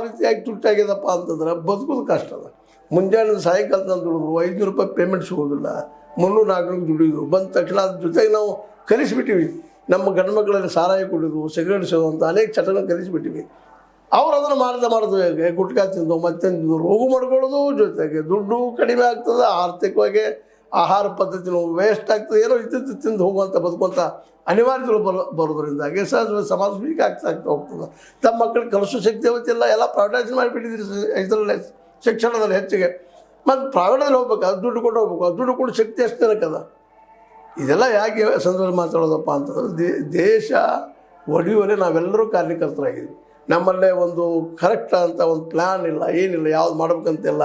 ರೀತಿಯಾಗಿ ತುಟ್ಟಾಗ್ಯದಪ್ಪ ಅಂತಂದ್ರೆ ಬದುಕೋದು ಕಷ್ಟ ಅದ. ಮುಂಜಾನೆ ಸಾಯಂಕಾಲ ನಾನು ದುಡಿದ್ರು 500 ರೂಪಾಯಿ ಪೇಮೆಂಟ್ ಸಿಗೋದಿಲ್ಲ, 300-400 ದುಡಿಯೋದು ಬಂದ ತಕ್ಷಣ ಅದ್ರ ಜೊತೆಗೆ ನಾವು ಕಲಿಸಿಬಿಟ್ಟಿವಿ. ನಮ್ಮ ಗಂಡು ಮಕ್ಕಳಲ್ಲಿ ಸಾರಾಯಿ ಕುಡಿದು ಸಿಗರೇಟ್ ಸೇದುವಂಥ ಅನೇಕ ಚಟಗಳನ್ನು ಕಲಿಸಿಬಿಟ್ಟಿವಿ. ಅವ್ರು ಅದನ್ನು ಮಾಡಿದ್ರೆ ಗುಟ್ಕಾ ತಿಂದು ಮತ್ತೆ ರೋಗ ಮಾಡ್ಕೊಳ್ಳೋದು, ಜೊತೆಗೆ ದುಡ್ಡು ಕಡಿಮೆ ಆಗ್ತದೆ, ಆರ್ಥಿಕವಾಗಿ ಆಹಾರ ಪದ್ಧತಿನೂ ವೇಸ್ಟ್ ಆಗ್ತದೆ, ಏನೋ ಇದ್ದು ತಿಂದು ಹೋಗುವಂಥ ಬದುಕುವಂಥ ಅನಿವಾರ್ಯತೆಗಳು ಬರೋದ್ರಿಂದಾಗಿ ಸಹಜ ಸಮಾಜ ವೀಕ್ ಆಗ್ತಾ ಹೋಗ್ತದೆ. ತಮ್ಮ ಮಕ್ಕಳಿಗೆ ಕಲಿಸೋ ಶಕ್ತಿ ಅವತ್ತಿಲ್ಲ, ಎಲ್ಲ ಪ್ರೈವೇಟೈಸ್ ಮಾಡಿಬಿಟ್ಟಿದ್ದೀರಿ ಇದರಲ್ಲಿ ಶಿಕ್ಷಣದಲ್ಲಿ ಹೆಚ್ಚಿಗೆ. ಮತ್ತು ಪ್ರೈವೇಟಲ್ಲಿ ಹೋಗ್ಬೇಕು, ದುಡ್ಡು ಕೊಟ್ಟು ಹೋಗ್ಬೇಕು, ದುಡ್ಡು ಕೊಡೋ ಶಕ್ತಿ ಎಷ್ಟು ಜನಕ್ಕದ. ಇದೆಲ್ಲ ಯಾಕೆ ಸಂದರ್ಭ ಮಾತಾಡೋದಪ್ಪ ಅಂತಂದ್ರೆ ದೇಶ ಒಡೆಯುವಲ್ಲಿ ನಾವೆಲ್ಲರೂ ಕಾರ್ಯಕರ್ತರಾಗಿದ್ದೀವಿ. ನಮ್ಮಲ್ಲೇ ಒಂದು ಕರೆಕ್ಟ್ ಅಂತ ಒಂದು ಪ್ಲ್ಯಾನ್ ಇಲ್ಲ, ಏನಿಲ್ಲ, ಯಾವ್ದು ಮಾಡ್ಬೇಕಂತಿಲ್ಲ.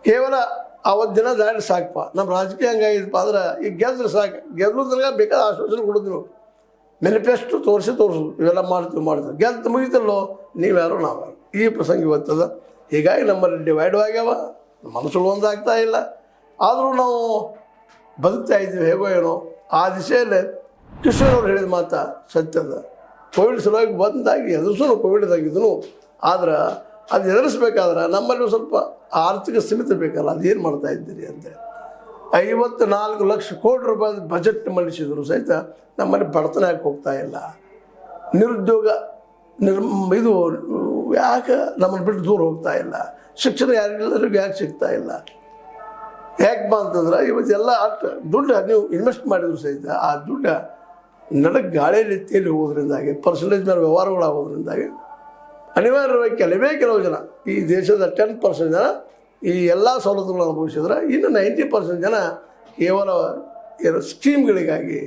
ಕೇವಲ ಅವತ್ತು ದಿನ ದಾಡಿ ಸಾಕಪ್ಪ. ನಮ್ಮ ರಾಜಕೀಯ ಹಂಗಾಗಿದ್ದಪ್ಪ ಅಂದ್ರೆ ಈಗ ಗೆದ್ರೆ ಸಾಕು, ಗೆದ್ದಾಗ ಬೇಕಾದ ಆಶ್ವಾಸನೆ ಕೊಡೋದು, ನೀವು ಮ್ಯಾನಿಫೆಸ್ಟೋ ತೋರಿಸು ಇವೆಲ್ಲ ಮಾಡ್ತೀವಿ. ಗೆದ್ದು ಮುಗಿತಲ್ಲೋ ನೀವ್ಯಾರು ನಾವ್ಯಾರು, ಈ ಪ್ರಸಂಗ ಇವತ್ತದ. ಹೀಗಾಗಿ ನಮ್ಮಲ್ಲಿ ಡಿವೈಡ್ ಆಗ್ಯಾವ, ಮನಸ್ಸುಗಳು ಒಂದಾಗ್ತಾ ಇಲ್ಲ. ಆದರೂ ನಾವು ಬದುಕ್ತಾ ಇದ್ದೀವಿ ಹೇಗೋ ಏನೋ. ಆ ದಿಶೆಯಲ್ಲೇ ಕಿಶೋರ್ ಅವ್ರು ಹೇಳಿದ ಮಾತಾ ಸತ್ಯದ. ಕೋವಿಡ್ ಸಲುವಾಗಿ ಬಂದಾಗಿ ಎದುರಿಸೋನು ಕೋವಿಡ್ದಾಗಿದ್ದನು. ಆದ್ರೆ ಅದು ಎದುರಿಸ್ಬೇಕಾದ್ರೆ ನಮ್ಮಲ್ಲಿ ಸ್ವಲ್ಪ ಆರ್ಥಿಕ ಸ್ಥಿಮಿತ ಬೇಕಲ್ಲ, ಅದೇನು ಮಾಡ್ತಾ ಇದ್ದೀರಿ ಅಂತೇಳಿ 54 ಲಕ್ಷ ಕೋಟಿ ರೂಪಾಯಿ ಬಜೆಟ್ ಮಂಡಿಸಿದ್ರು ಸಹಿತ ನಮ್ಮಲ್ಲಿ ಬಡತನ ಯಾಕೆ ಹೋಗ್ತಾ ಇಲ್ಲ, ನಿರುದ್ಯೋಗ ಇದು ಯಾಕೆ ನಮ್ಮನ್ನು ಬಿಟ್ಟು ದೂರ ಹೋಗ್ತಾ ಇಲ್ಲ, ಶಿಕ್ಷಣ ಯಾರಿಗೆಲ್ಲರಿಗೂ ಯಾಕೆ ಸಿಗ್ತಾ ಇಲ್ಲ, ಯಾಕಪ್ಪ ಅಂತಂದ್ರೆ ಇವತ್ತೆಲ್ಲ ಅಷ್ಟು ದುಡ್ಡು ನೀವು ಇನ್ವೆಸ್ಟ್ ಮಾಡಿದ್ರು ಸಹಿತ ಆ ದುಡ್ಡು ನಡಕ್ಕೆ ಗಾಳಿಯಲ್ಲಿ ಎತ್ತಿಯಲ್ಲಿ ಹೋಗೋದ್ರಿಂದಾಗಿ ಪರ್ಸೆಂಟೇಜ್ ಮೇಲೆ ವ್ಯವಹಾರಗಳಾಗೋದ್ರಿಂದಾಗಿ ಅನಿವಾರ್ಯವಾಗಿ ಕೆಲವು ಜನ, ಈ ದೇಶದ 10% ಜನ ಈ ಎಲ್ಲ ಸವಲತ್ತುಗಳನ್ನು ಅನುಭವಿಸಿದ್ರೆ ಇನ್ನು 90% ಜನ ಕೇವಲ ಏನು ಸ್ಕೀಮ್ಗಳಿಗಾಗಿ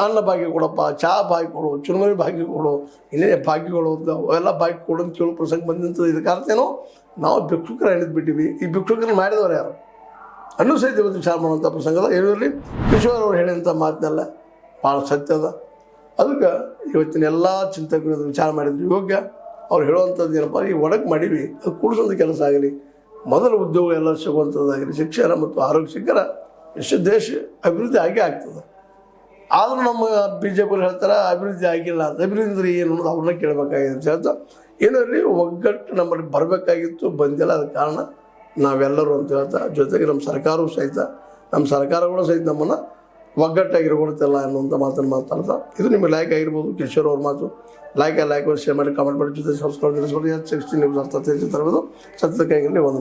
ಅನ್ನ ಭಾಗ್ಯ ಕೊಡಪ್ಪ, ಚಹಾ ಭಾಗ್ಯ ಕೊಡು, ಚುರುಮುರಿ ಭಾಗ್ಯ ಕೊಡು, ಇನ್ನೇ ಭಾಗ್ಯಗಳು ಅವೆಲ್ಲ ಭಾಗ್ಯ ಕೊಡು ಅಂತ ಕೇಳೋ ಪ್ರಸಂಗ ಬಂದಂಥದ್ದು. ಇದಕ್ಕೆ ಅರ್ಥ ಏನೋ ನಾವು ಭಿಕ್ಷುಕರ ಎಣಿದ್ಬಿಟ್ಟಿವಿ. ಈ ಭಿಕ್ಷುಕರನ್ನು ಮಾಡಿದವರು ಯಾರು ಅನ್ನೂ ಸಹಿತ ಇವತ್ತು ವಿಚಾರ ಮಾಡುವಂಥ ಪ್ರಸಂಗದ ಇದರಲ್ಲಿ ಕಿಶೋರ್ ಅವರು ಹೇಳಿದಂಥ ಮಾತನ್ನೆಲ್ಲ ಭಾಳ ಸತ್ಯದ. ಅದಕ್ಕೆ ಇವತ್ತಿನ ಎಲ್ಲ ಚಿಂತಕರು ವಿಚಾರ ಮಾಡಿದ್ರು ಯೋಗ್ಯ. ಅವ್ರು ಹೇಳುವಂಥದ್ದು ಏನಪ್ಪ, ಈ ಒಡಕ್ಕೆ ಮಾಡೀವಿ, ಅದು ಕೂಡಿಸೋಂಥ ಕೆಲಸ ಆಗಲಿ, ಮೊದಲ ಉದ್ಯೋಗ ಎಲ್ಲ ಸಿಗುವಂಥದ್ದಾಗಲಿ, ಶಿಕ್ಷಣ ಮತ್ತು ಆರೋಗ್ಯ ಸಿಕ್ಕರೆ ಎಷ್ಟು ದೇಶ ಅಭಿವೃದ್ಧಿ ಆಗೇ ಆಗ್ತದೆ. ಆದರೂ ನಮ್ಮ BJP ಹೇಳ್ತಾರೆ ಅಭಿವೃದ್ಧಿ ಆಗಿಲ್ಲ ಅಂತ. ಅಭಿವೃದ್ಧಿ ಅಂದರೆ ಏನು ಅನ್ನೋದು ಅವ್ರನ್ನ ಕೇಳಬೇಕಾಗಿದೆ ಅಂತ ಹೇಳ್ತಾ, ಏನಲ್ಲಿ ಒಗ್ಗಟ್ಟು ನಮ್ಮಲ್ಲಿ ಬರಬೇಕಾಗಿತ್ತು, ಬಂದಿಲ್ಲ. ಅದ ಕಾರಣ ನಾವೆಲ್ಲರೂ ಅಂತ ಹೇಳ್ತಾ, ಜೊತೆಗೆ ನಮ್ಮ ಸರ್ಕಾರವೂ ಸಹಿತ, ನಮ್ಮ ಸರ್ಕಾರಗಳು ಸಹಿತ ನಮ್ಮನ್ನು ಒಗ್ಗಟ್ಟಾಗಿರ್ಕೊಡ್ತಿಲ್ಲ ಅನ್ನುವಂಥ ಮಾತನ್ನು ಮಾತಾಡ್ತಾ, ಇದು ನಿಮಗೆ ಲೈಕ್ ಆಗಿರ್ಬೋದು. ಕಿಶೋರ್ ಅವ್ರ ಮಾತು ಲೈಕ್ ಶೇರ್ ಮಾಡಿ, ಕಾಮೆಂಟ್ ಮಾಡಿ, ಜೊತೆ ಸಬ್ಸ್ಕ್ರೈಬ್ 16 ನ್ಯೂಸ್ ಅರ್ಥ ತರಬಹುದು. ಸತ್ಯಕ್ಕಾಗಿರಲಿ. ವಂದನೆ.